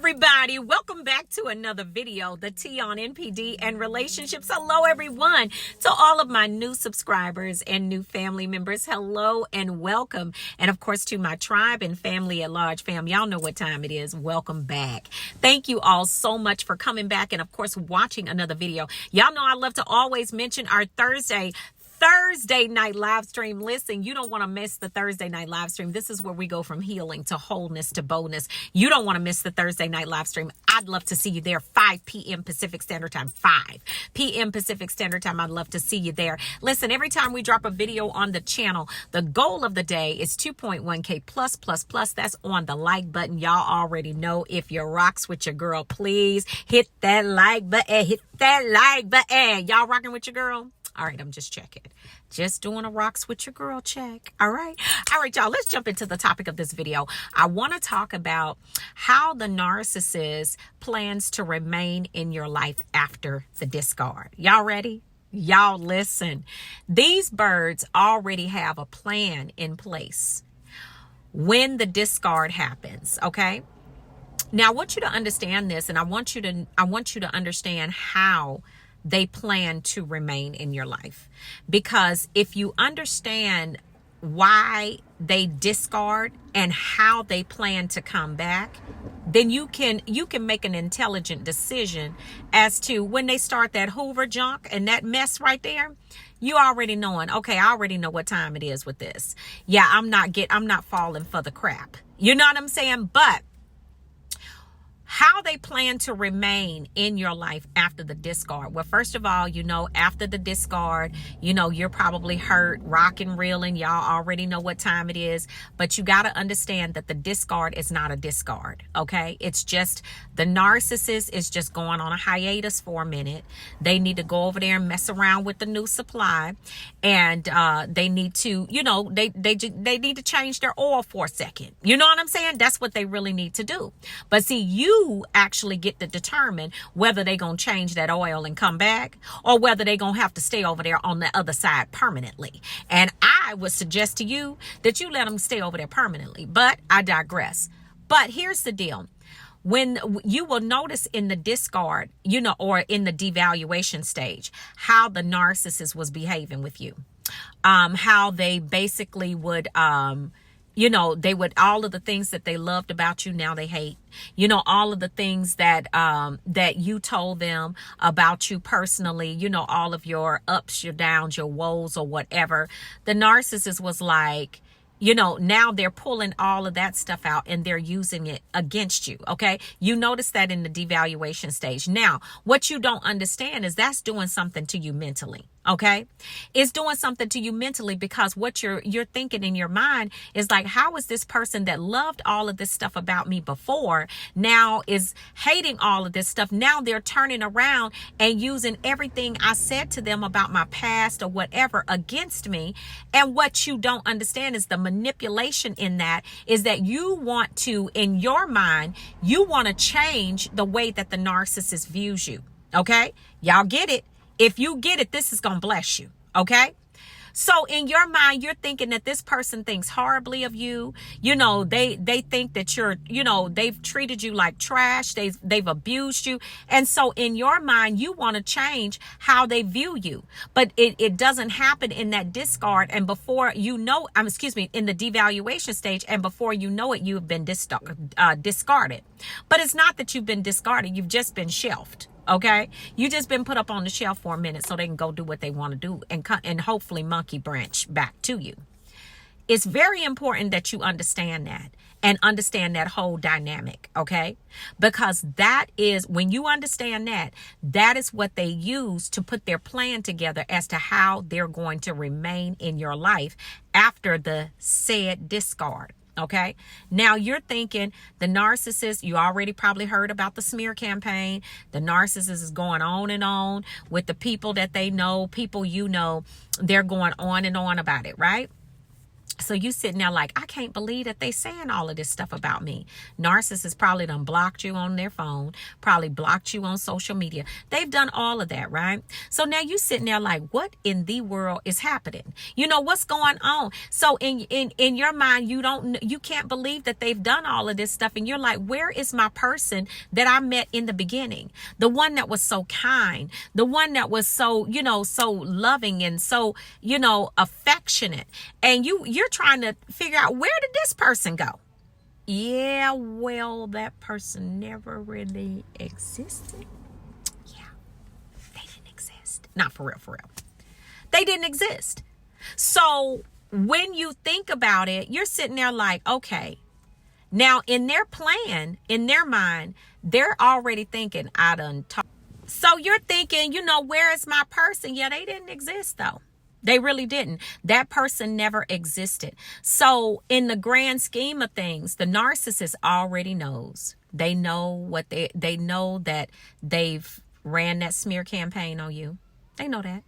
everybody, welcome back to another video, the T on NPD and relationships. Hello everyone. To all of my new subscribers and new family members, hello and welcome. And of course to my tribe and family at large, fam, y'all know what time it is. Welcome back. Thank you all so much for coming back and of course watching another video. Y'all know I love to always mention our Thursday night live stream. Listen, you don't want to miss the Thursday night live stream. This is where we go from healing to wholeness to boldness. You don't want to miss the Thursday night live stream. I'd love to see you there. 5 p.m. Pacific Standard Time. 5 p.m. Pacific Standard Time. I'd love to see you there. Listen, every time we drop a video on the channel, the goal of the day is 2.1K plus. That's on the like button. Y'all already know. If you rocks with your girl, please hit that like button. Hit that like button. Y'all rocking with your girl? All right, I'm just checking. Just doing a rocks with your girl check. All right, y'all, let's jump into the topic of this video. I want to talk about how the narcissist plans to remain in your life after the discard. Y'all ready? Y'all listen. These birds already have a plan in place when the discard happens, okay? Now, I want you to understand this, and I want you to understand how they plan to remain in your life. Because if you understand why they discard and how they plan to come back, then you can make an intelligent decision as to when they start that Hoover junk and that mess right there. You already knowing, okay, I already know what time it is with this. Yeah, I'm not falling for the crap. You know what I'm saying? But how they plan to remain in your life after the discard. Well, first of all, after the discard, you're probably hurt, rocking, reeling. Y'all already know what time it is. But you got to understand that the discard is not a discard, okay? It's just the narcissist is just going on a hiatus for a minute. They need to go over there and mess around with the new supply. And they need to, they need to change their oil for a second. You know what I'm saying? That's what they really need to do. But see, you actually get to determine whether they're going to change that oil and come back or whether they're going to have to stay over there on the other side permanently. And I would suggest to you that you let them stay over there permanently, but I digress. But here's the deal. When you will notice in the discard, or in the devaluation stage, how the narcissist was behaving with you, how they basically would, they would, all of the things that they loved about you, now they hate. All of the things that that you told them about you personally, all of your ups, your downs, your woes or whatever. The narcissist was like, now they're pulling all of that stuff out and they're using it against you. Okay. You notice that in the devaluation stage. Now, what you don't understand is that's doing something to you mentally. Okay. It's doing something to you mentally because what you're thinking in your mind is like, how is this person that loved all of this stuff about me before now is hating all of this stuff? Now they're turning around and using everything I said to them about my past or whatever against me. And what you don't understand is the manipulation in that is that you want to, in your mind, you want to change the way that the narcissist views you. Okay. Y'all get it. If you get it, this is going to bless you. Okay. So in your mind, you're thinking that this person thinks horribly of you. They think that you're, they've treated you like trash. They've abused you. And so in your mind, you want to change how they view you. But it doesn't happen in that discard. And before in the devaluation stage. And before you know it, you've been discarded. But it's not that you've been discarded. You've just been shelved. Okay, you just been put up on the shelf for a minute so they can go do what they want to do and hopefully monkey branch back to you. It's very important that you understand that and understand that whole dynamic. Okay, because that is when you understand that is what they use to put their plan together as to how they're going to remain in your life after the said discard. Okay. Now you're thinking the narcissist, you already probably heard about the smear campaign. The narcissist is going on and on with the people that they know, people, they're going on and on about it. Right. So you sitting there like, I can't believe that they saying all of this stuff about me. Narcissists probably done blocked you on their phone, probably blocked you on social media. They've done all of that, right? So now you sitting there like, what in the world is happening? You know, what's going on? So in your mind, you can't believe that they've done all of this stuff. And you're like, where is my person that I met in the beginning? The one that was so kind, the one that was so, so loving and so, affectionate. And you're trying to figure out, where did this person go? Yeah, well, that person never really existed. Yeah, they didn't exist. Not for real, for real. They didn't exist. So when you think about it, you're sitting there like, okay, now in their plan, in their mind, they're already thinking, I done talked. So you're thinking, where is my person? Yeah, they didn't exist though. They really didn't. That person never existed. So in the grand scheme of things, the narcissist already knows. They know what they know that they've ran that smear campaign on you. They know that.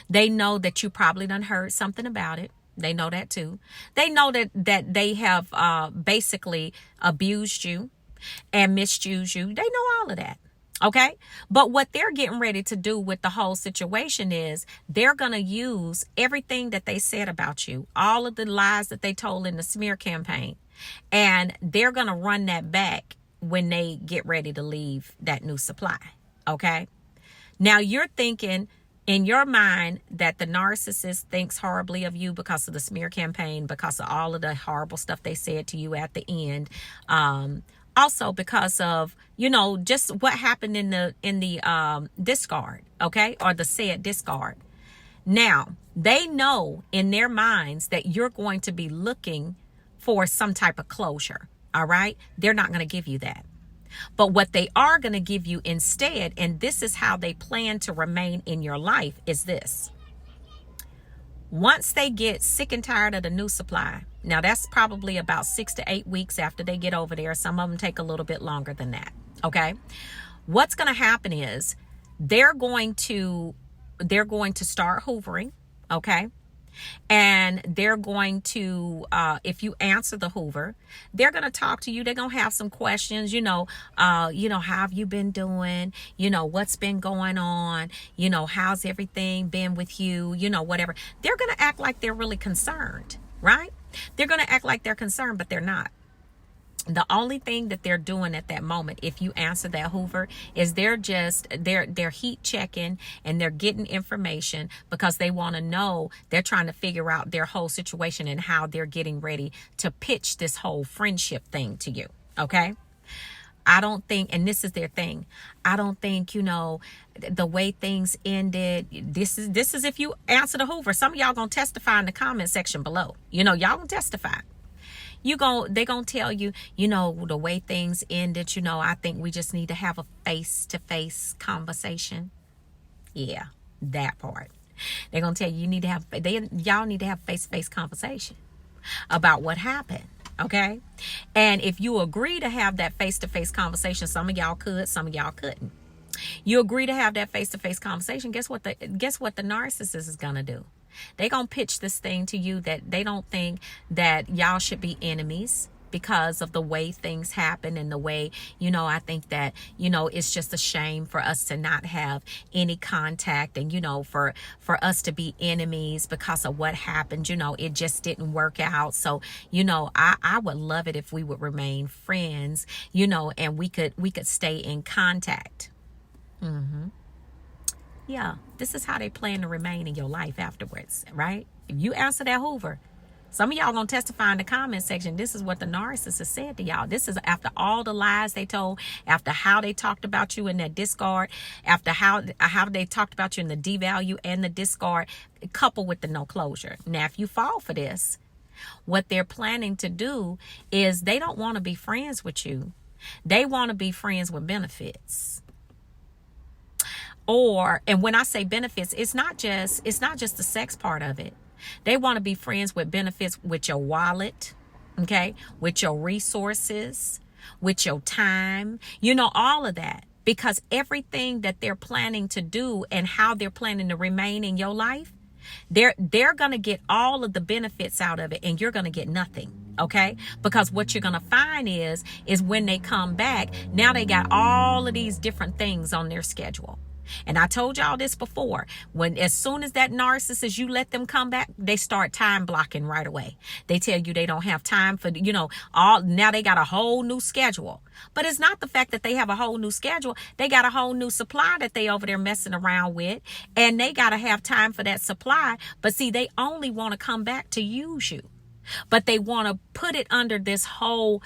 They know that you probably done heard something about it. They know that too. They know that they have basically abused you and misused you. They know all of that. Okay. But what they're getting ready to do with the whole situation is they're going to use everything that they said about you, all of the lies that they told in the smear campaign, and they're going to run that back when they get ready to leave that new supply. Okay. Now you're thinking in your mind that the narcissist thinks horribly of you because of the smear campaign, because of all of the horrible stuff they said to you at the end. Also because of, just what happened in the discard, okay, or the said discard. Now, they know in their minds that you're going to be looking for some type of closure, all right? They're not going to give you that. But what they are going to give you instead, and this is how they plan to remain in your life, is this. Once they get sick and tired of the new supply, now that's probably about 6 to 8 weeks after they get over there. Some of them take a little bit longer than that. Okay. What's going to happen is they're going to start hoovering. Okay. And they're going to, if you answer the Hoover, they're going to talk to you. They're going to have some questions, how have you been doing? What's been going on? How's everything been with you? Whatever. They're going to act like they're really concerned, right? They're going to act like they're concerned, but they're not. The only thing that they're doing at that moment, if you answer that Hoover, is they're heat checking and they're getting information because they want to know. They're trying to figure out their whole situation and how they're getting ready to pitch this whole friendship thing to you. Okay. I don't think, and this is their thing, I don't think, the way things ended, this is if you answer the Hoover. Some of y'all gonna testify in the comment section below. Y'all gonna testify. They gonna tell you, the way things ended, I think we just need to have a face-to-face conversation. Yeah, that part. They're gonna tell you y'all need to have face-to-face conversation about what happened. Okay. And if you agree to have that face-to-face conversation, some of y'all could, some of y'all couldn't. You agree to have that face-to-face conversation. Guess what the narcissist is gonna do? They're going to pitch this thing to you that they don't think that y'all should be enemies because of the way things happen and the way, I think that, it's just a shame for us to not have any contact and, for us to be enemies because of what happened, it just didn't work out. So, I would love it if we would remain friends, and we could stay in contact. Mm-hmm. Yeah, this is how they plan to remain in your life afterwards, right? If you answer that Hoover, some of y'all gonna testify in the comment section. This is what the narcissist said to y'all. This is after all the lies they told, after how they talked about you in that discard, after how they talked about you in the devalue and the discard, coupled with the no closure. Now, if you fall for this, what they're planning to do is they don't want to be friends with you. They want to be friends with benefits. And when I say benefits, it's not just the sex part of it. They want to be friends with benefits with your wallet, okay, with your resources, with your time, all of that. Because everything that they're planning to do and how they're planning to remain in your life, They're going to get all of the benefits out of it, and you're going to get nothing. Okay? Because what you're going to find is when they come back, now they got all of these different things on their schedule. And I told y'all this before, as soon as that narcissist, you let them come back, they start time blocking right away. They tell you they don't have time for, now they got a whole new schedule. But it's not the fact that they have a whole new schedule. They got a whole new supply that they over there messing around with, and they got to have time for that supply. But see, they only want to come back to use you. But they want to put it under this whole,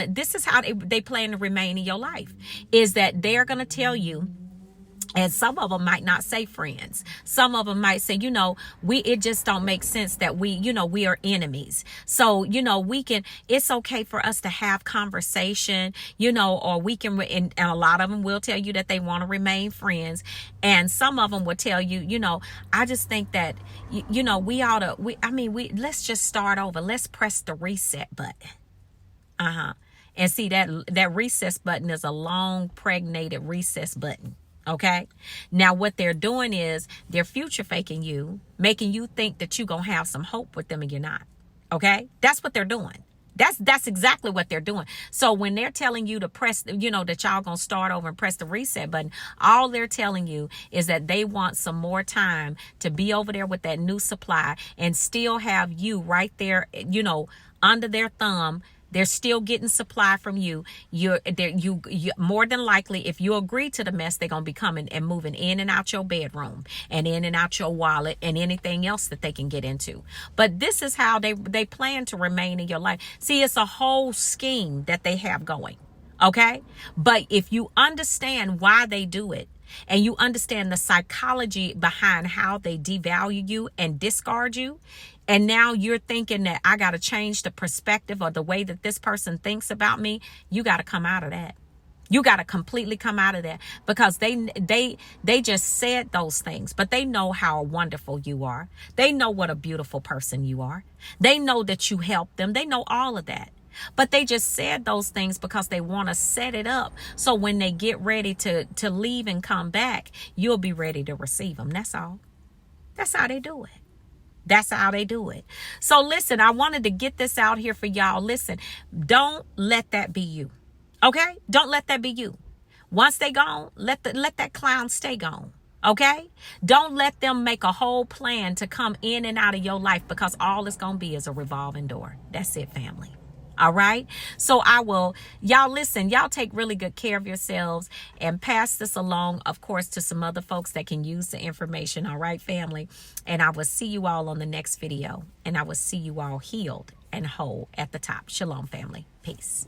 this is how they plan to remain in your life, is that they're going to tell you. And some of them might not say friends. Some of them might say, it just don't make sense that we are enemies. So, it's okay for us to have conversation, or we can, and a lot of them will tell you that they want to remain friends. And some of them will tell you, I just think that, let's just start over. Let's press the reset button. And see that recess button is a long pregnated recess button. Okay. Now what they're doing is they're future faking you, making you think that you're going to have some hope with them, and you're not. Okay. That's what they're doing. That's exactly what they're doing. So when they're telling you to press, that y'all going to start over and press the reset button, all they're telling you is that they want some more time to be over there with that new supply and still have you right there, under their thumb. They're still getting supply from you. You more than likely, if you agree to the mess, they're going to be coming and moving in and out your bedroom and in and out your wallet and anything else that they can get into. But this is how they plan to remain in your life. See, it's a whole scheme that they have going. Okay. But if you understand why they do it, and you understand the psychology behind how they devalue you and discard you, and now you're thinking that I got to change the perspective or the way that this person thinks about me, you got to come out of that. You got to completely come out of that, because they just said those things, but they know how wonderful you are. They know what a beautiful person you are. They know that you help them. They know all of that. But they just said those things because they want to set it up. So when they get ready to leave and come back, you'll be ready to receive them. That's all. That's how they do it. That's how they do it. So listen, I wanted to get this out here for y'all. Listen, don't let that be you. Okay? Don't let that be you. Once they gone, let that clown stay gone. Okay? Don't let them make a whole plan to come in and out of your life, because all it's going to be is a revolving door. That's it, family. All right. So y'all listen, y'all take really good care of yourselves and pass this along, of course, to some other folks that can use the information. All right, family. And I will see you all on the next video, and I will see you all healed and whole at the top. Shalom, family. Peace.